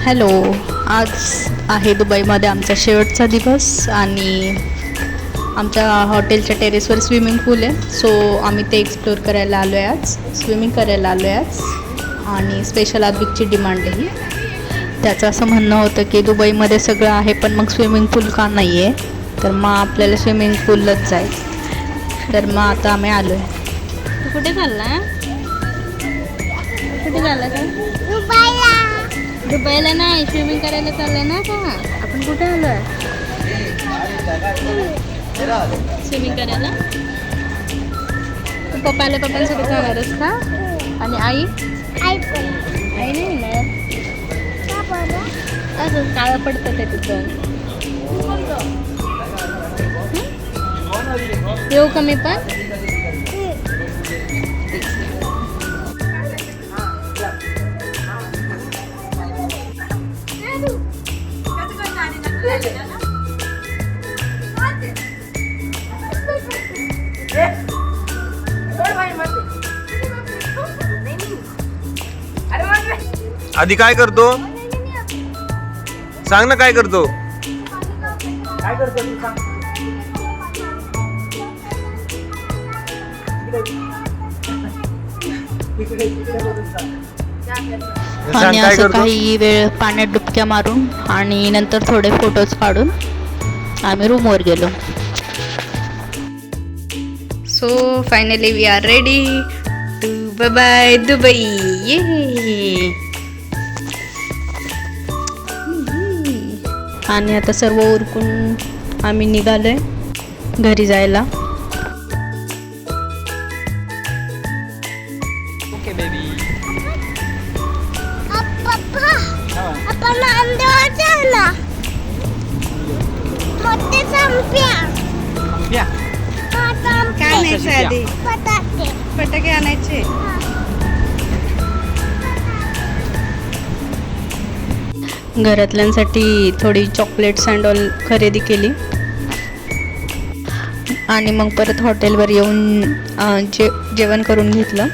Hello, आज आहे दुबईमध्ये आमचा शेवटचा दिवस आणि आमच्या हॉटेलच्या टेरेसवर स्विमिंग पूल आहे. सो आम्ही ते एक्सप्लोअर करायला आलो आहे, आज स्विमिंग करायला आलो आहे आज. आणि स्पेशल आबिकची डिमांड आहे. त्याचं असं म्हणणं होतं की दुबईमध्ये सगळं आहे पण मग स्विमिंग पूल का नाही आहे, तर मग आपल्याला स्विमिंग पूललाच जायचं. तर मग आता आम्ही आलो आहे. तू कुठे चालला? कुठे चालला का? दुबईला नाही, स्विमिंग करायला चाललंय ना का? आपण कुठे आलो आहे? स्विमिंग करायला. तू पप्पांसोबत जाणारच का? आणि आई आई नाही ना, असं काळं पडतं ते तिथं. येऊ का मी पण? आधी काय करतो? सांग ना, काय करतो? आणि असं काही वेळ पाण्यात डुबक्या मारून आणि नंतर थोडे फोटोज काढून आम्ही रूमवर गेलो. So finally we are ready to bye Dubai. ये आणि आता सर्व उरकून आम्ही निघालोय घरी जायला. Okay baby. काय आणायचं आधी? फटाके आणायचे. घरातल्यांसाठी थोडी चॉकलेट्स अँड ऑल खरेदी केली आणि मग परत हॉटेलवर येऊन जेवण करून घेतलं.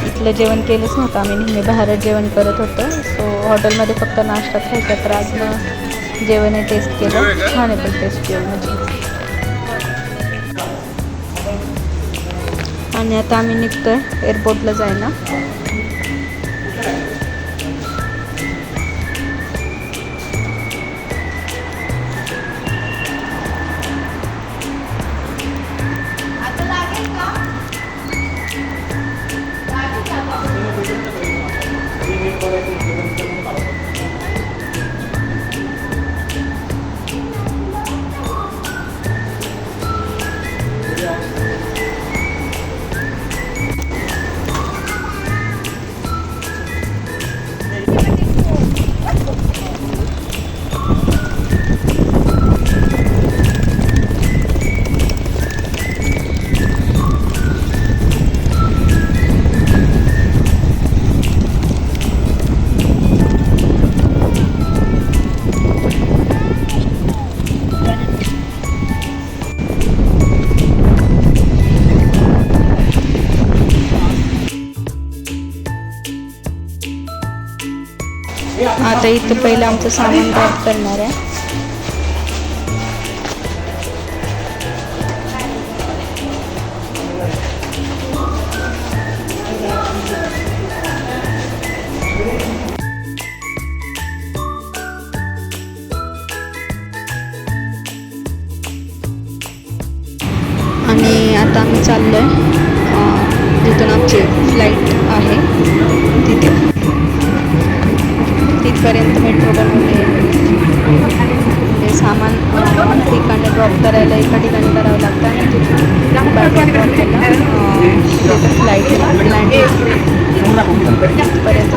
इथलं जेवण केलंच नव्हतं, आम्ही नेहमी बाहेरच जेवण करत होतो. सो हॉटेलमध्ये फक्त नाश्ता खायचा, तर आज मग जेवण टेस्ट केलं. छान आहे पण टेस्ट जेवणाची. आणि आता आम्ही निघतोय एअरपोर्टला जायला. आता इथं पहिलं आमचं सामान ड्रॉप करणार आहे. आणि आता आम्ही चाललोय जिथून आमची फ्लाईट आहे तिथपर्यंत मेट्रो बनवले. म्हणजे सामान ठिकाणी ड्रॉप करायला एका ठिकाणी करावं लागतं आणि तिथून फ्लाईट लँड तिथपर्यंत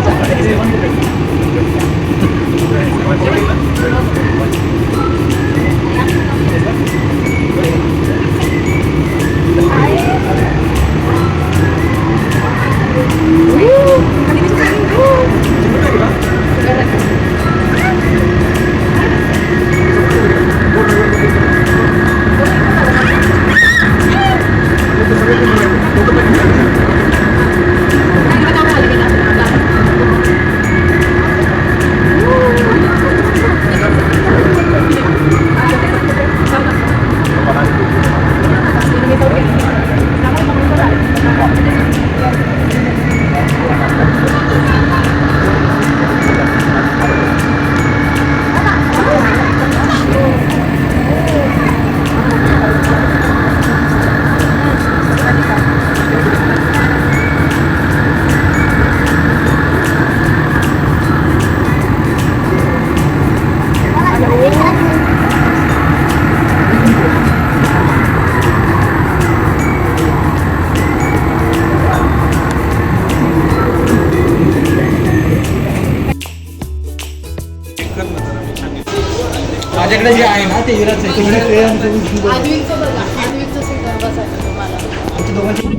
माझ्याकडे जे आहे ना ते इराच आहे. आद्विकचं बघा, आद्विकचं सीटवर बसायचं तुम्हाला. आमच्या दोघांची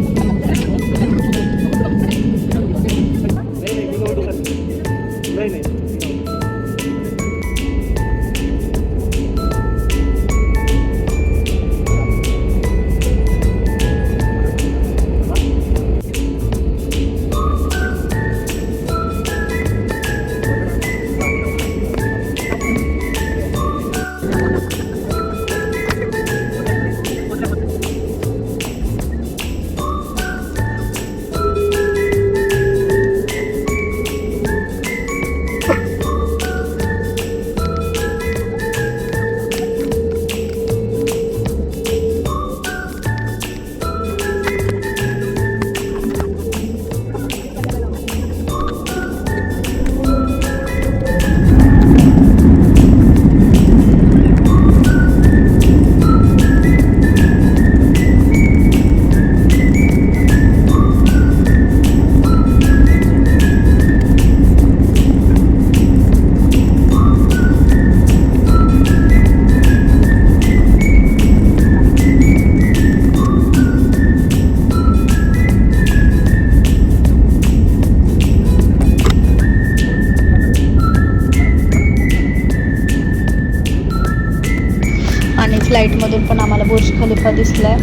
आणि फ्लाईटमधून पण आम्हाला बुर्ज खलिफा दिसलाय.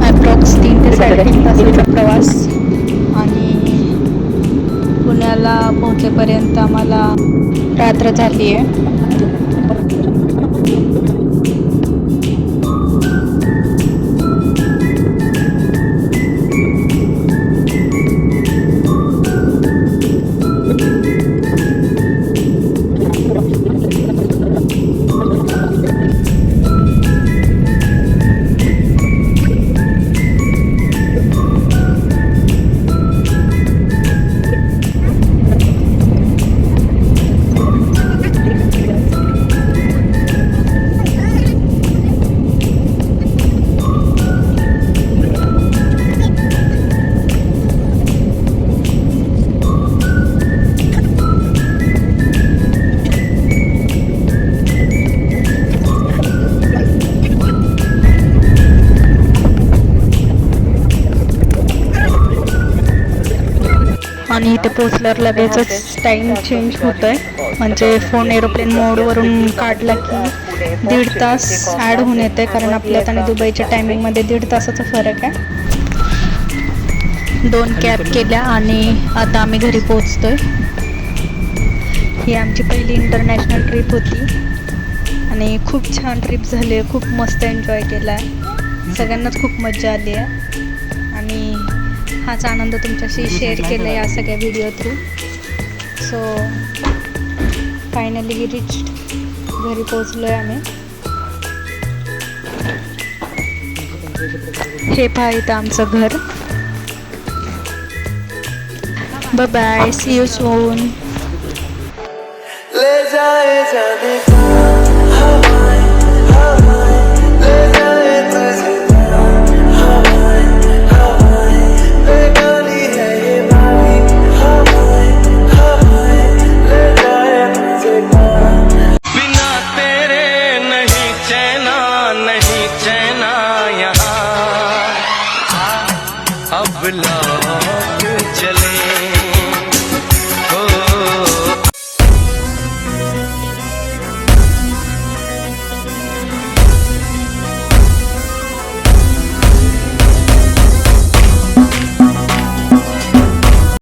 अप्रॉक्स 3 ते 3.5 तासाचा प्रवास आणि पुण्याला पोहोचेपर्यंत आम्हाला रात्र झाली आहे. आणि इथे पोचल्यावर लगेचच टाईम चेंज होतोय. म्हणजे फोन एरोप्लेन मोडवरून काढला की 1.5 तास ॲड होऊन येते, कारण आपल्यात आणि दुबईच्या टायमिंगमध्ये 1.5 तासाचा फरक आहे. 2 कॅब केल्या आणि आता आम्ही घरी पोचतोय. ही आमची पहिली इंटरनॅशनल ट्रिप होती आणि खूप छान ट्रिप झाली आहे. खूप मस्त एन्जॉय केला आहे. सगळ्यांनाच खूप मजा आली आहे आणि हाच आनंद तुमच्याशी शेअर केला या सगळ्या video through. So finally we reached, घरी पोचलो आहे आम्ही. हे पहा इथं आमचं घर. Bye bye, see you soon. ले जाए जाने